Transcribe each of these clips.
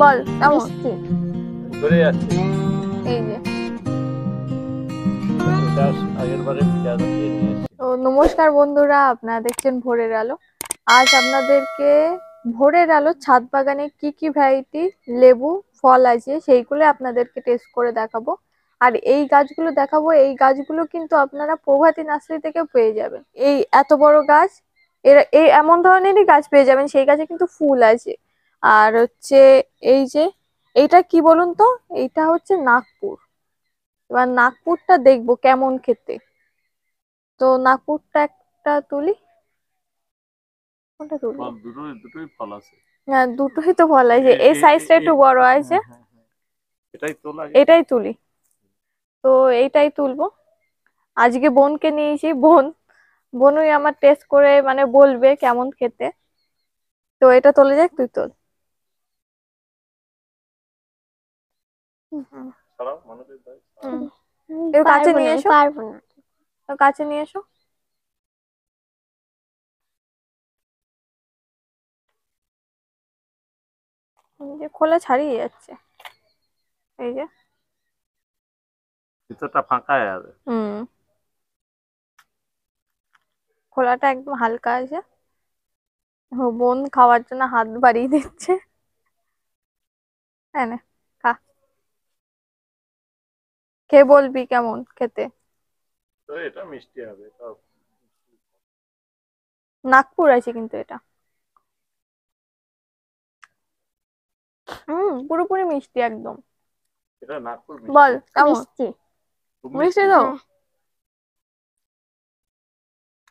বল কেমন ঘুরে যাচ্ছে। এই যে এটা আগের বারে পেঁয়াজ দিয়ে নিয়ে এসেছি। তো নমস্কার বন্ধুরা, আপনারা দেখছেন ভোরের আলো। আজ আপনাদেরকে ভোরের আলো ছাদ বাগানে কি কি ভ্যারাইটি লেবু ফল আছে সেইগুলো আপনাদেরকে টেস্ট করে দেখাবো। আর এই গাছগুলো দেখাবো, এই গাছগুলো কিন্তু আপনারা প্রভাতী নার্সারি থেকে পেয়ে যাবেন। এই এত বড় গাছ, এই এমন ধরনেরই গাছ পেয়ে যাবেন, সেই গাছে কিন্তু ফুল আছে। আর হচ্ছে এই যে এইটা কি বলুন তো, এইটা হচ্ছে নাগপুর। এবার নাগপুরটা দেখবো কেমন খেতে। তো নাগপুরটা একটা তুলি, কোনটা তুলবো? ফল দুটোই ফল আছে। হ্যাঁ, দুটোই তো ফল আছে, এই সাইজটা একটু বড় আছে। এটাই তো লাগে। এটাই তুলি, তো এইটাই তুলবো। আজকে বোনকে নিয়েছি, বোনই আমার টেস্ট করে মানে বলবে কেমন খেতে। তো এটা তোলে যাক, তুই তোল। ছাড়াও মানুষের দায়। এর কাছে নিয়ে এসো, পারবো না। এর কাছে নিয়ে এসো। এই যে খোলা ছাড়িয়ে যাচ্ছে, এই যে। ভিতরটা ফাঁকা আছে। খোলাটা একদম হালকা আছে। ও বোন খাওয়ার জন্য হাত বাড়িয়ে দিচ্ছে। হ্যাঁ, নে, খা, খেয়ে বলবি কেমন খেতে। তো এটা মিষ্টি হবে, এটা নাগপুর আছে কিন্তু এটা। পুরোপুরি মিষ্টি একদম। এটা নাগপুর বল মিষ্টি। কেমন? মিষ্টি। খুব মিষ্টি মিষ্টি। তো, হ্যাঁ।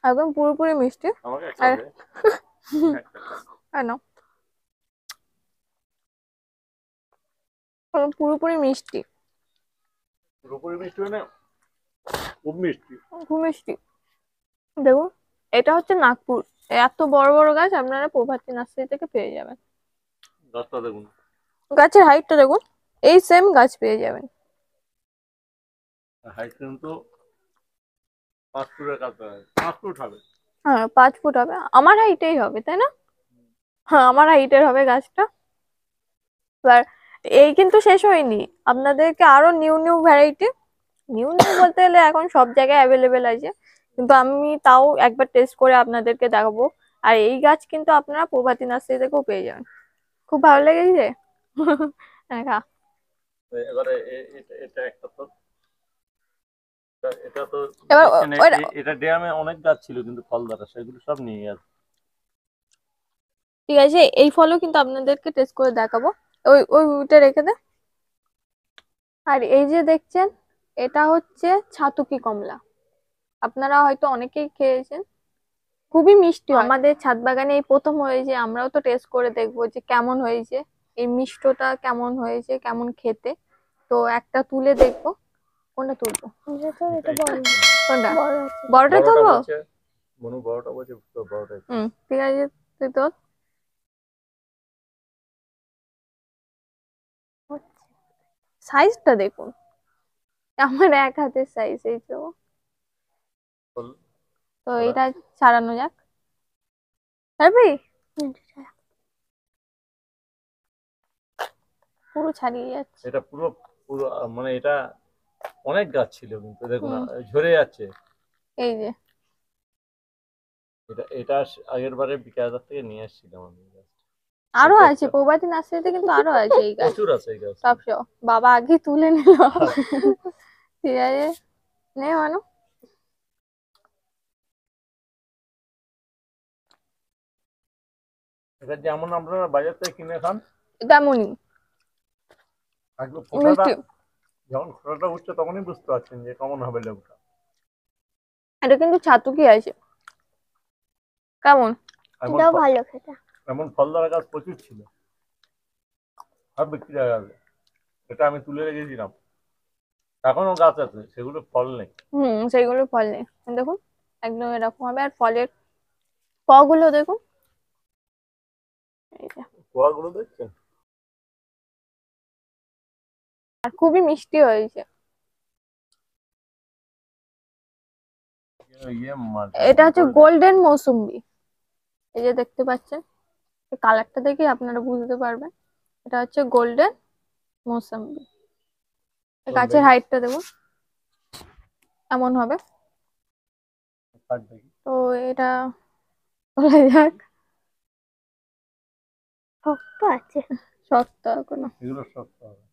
একদম পুরোপুরি মিষ্টি। আমাকে একটা আর দে। একটা দে। কেন, পুরোপুরি মিষ্টি, পুরোপুরি মিষ্টি মানে খুব মিষ্টি। খুব মিষ্টি। দেখুন, এটা হচ্ছে নাগপুর। এত বড় বড় গাছ আপনারা প্রভাতী নার্সারি থেকে পেয়ে যাবেন। গাছটা দেখুন। গাছের হাইটটা দেখুন, এই সেম গাছ পেয়ে যাবেন। হাইট কিন্তু 5 ফুটের কাছে, 5 ফুট হবে। হ্যাঁ, 5 ফুট হবে, আমার হাইটেই হবে, তাই না? হ্যাঁ, আমার হাইটের হবে গাছটা। এবার এই কিন্তু শেষ হয়নি, আপনাদেরকে আরো new new variety, new new বলতে গেলে এখন সব জায়গায় অ্যাভেলেবেল আছে, কিন্তু আমি তাও একবার টেস্ট করে আপনাদেরকে দেখাবো। আর এই গাছ কিন্তু আপনারা প্রভাতী নার্সারি থেকেও পেয়ে যাবেন। খুব ভালো লেগেছে। হ্যাঁ, খা। এবারে এটা একটা তো, এটা তো এবার দেখছেন, এটা ড্যামে অনেক গাছ ছিল কিন্তু ফল ধরা, সেগুলো সব নিয়ে গেছে। ঠিক আছে, এই ফলও কিন্তু আপনাদেরকে টেস্ট করে দেখাবো। ওইটা রেখে দে। আর এই যে দেখছেন, এটা হচ্ছে ছাতুকি কমলা। আপনারা হয়তো অনেকেই খেয়েছেন, খুবই মিষ্টি হয়। আমাদের ছাদ বাগানে এই প্রথম হয়েছে, আমরাও তো টেস্ট করে দেখবো যে কেমন হয়েছে, এই মিষ্টটা কেমন হয়েছে, কেমন খেতে। তো একটা তুলে দেখবো, কোনটা তুলবো? এটা বড়। কোনটা? বড় আছে। বড়টা তুলবো? মনু বড়টা বলছে, তো বড়টাই। ঠিক আছে, তুই তোল। সাইজটা দেখুন, আমার এক হাতের সাইজ, এই তো। তো এটা ছাড়ানো যাক, পারবি? পুরো ছাড়িয়ে যাচ্ছে। এটা পুরো পুরো মানে এটা অনেক গাছ ছিল কিন্তু দেখুন হুম। ঝরে যাচ্ছে। এই যে এটা আগের বারে বিকাশ থেকে নিয়ে এসেছিলাম আমি। আরো আছে, প্রভাতী নার্সারিতে কিন্তু আরো আছে এই গাছ, প্রচুর আছে এই গাছ। সব সব বাবা আগে তুলে নিল। ঠিক আছে, নে মানু। এটা যেমন আপনারা বাজার থেকে কিনে খান তেমনই একদম খোসাটা, মিষ্টি। যখন খোসাটা উঠছে তখনই বুঝতে পারছেন যে কেমন হবে লেবুটা। এটা কিন্তু ছাতুকি আছে, কেমন? এটাও ভালো খেতে। এমন ফল ধরা গাছ প্রচুর ছিল, সব বিক্রি হয়ে গেছে। এটা আমি তুলে রেখেছিলাম, এখনো গাছ আছে, সেগুলো ফল নেই। সেইগুলো ফল নেই, দেখুন একদম এরকম হবে। আর ফলের কগুলো দেখুন, এই যে। কোয়াগুলো দেখছেন, আর খুবই মিষ্টি হয়েছে। এটা হচ্ছে গোল্ডেন মৌসুম্বি, এই যে দেখতে পাচ্ছেন, কালারটা দেখে আপনারা বুঝতে পারবেন এটা হচ্ছে গোল্ডেন মৌসাম্বি। কোন গাছের দেখি? হাইটটা দেবো, এমন হবে। কাট দেখি। তো এটা বলা যাক, শক্ত আছে। শক্ত এখনো। এগুলো শক্ত হবে।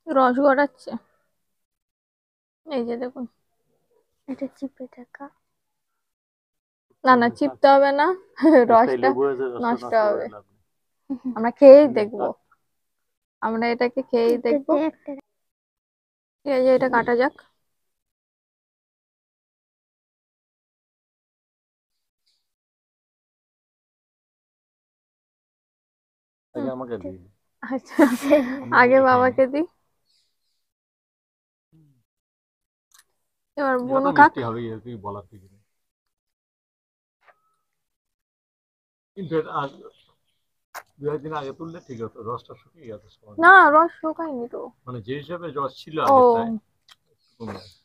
রস গড়াচ্ছে, এই যে দেখুন। এটা চিপে দেখা। না না, চিপতে হবে না, একটাই রসটা লেবু আছে, রসটা নষ্ট নষ্ট করে হবে। লাভ নেই। আমরা খেয়েই হুম, দেখবো, কাট। আমরা এটাকে খেয়েই এটা দেখবো। দিয়ে একটা ঠিক আছে, এটা কাটা যাক। আগে হুম, আমাকে ঠিক। দিন। আচ্ছা, আগে বাবাকে দিই, এবার এটা বনু তো খাক। মিষ্টি হবে, কি বলার কিছু নেই। কিন্তু এটা আজ 2 দিন আগে তুললে ঠিক হতো, রসটা শুকিয়ে গেছে সমানে। না, রস শুকায়নি তো। মানে যে হিসাবে রস ছিল ও, আগেরটায় কমে গেছে।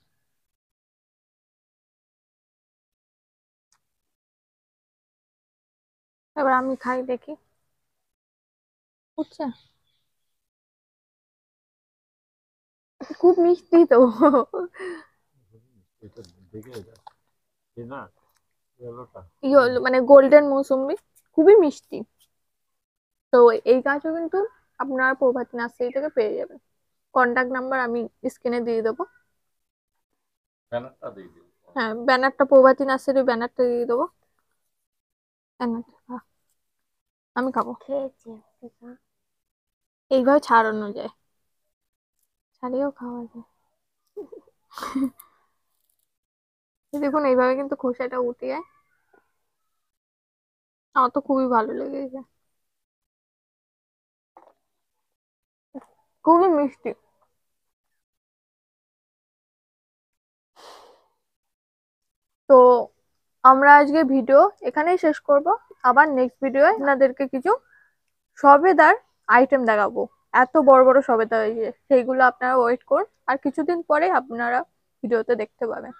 এবার আমি খাই দেখি, বুঝছে, খুব মিষ্টি তো। এটা দেখে এটা এই না ইয়েলোটা মানে গোল্ডেন মৌসুম্বি, খুবই মিষ্টি। তো এই গাছও কিন্তু আপনারা প্রভাতী নার্সারি থেকে পেয়ে যাবেন। কন্টাক্ট নাম্বার আমি স্ক্রিনে দিয়ে দেবো। ব্যানারটা দিয়ে দিন। হ্যাঁ, ব্যানারটা প্রভাতী নার্সারি ব্যানারটা দিয়ে দেবো। ব্যানারটা আমি খাবো, খেয়েছি। এইভাবে ছাড়ানো যায়, ছাড়িয়েও খাওয়া যায়। এই দেখুন, এইভাবে কিন্তু খোসাটা উঠে যায়। আমার তো খুবই ভালো লেগেছে, খুবই মিষ্টি। তো আমরা আজকে ভিডিও এখানেই শেষ করব। আবার নেক্সট ভিডিও আপনাদেরকে কিছু সবেদার আইটেম দেখাবো। এত বড় বড় সবেদা হয়েছে, সেইগুলো আপনারা ওয়েট করুন, আর কিছুদিন পরে আপনারা ভিডিওতে দেখতে পাবেন।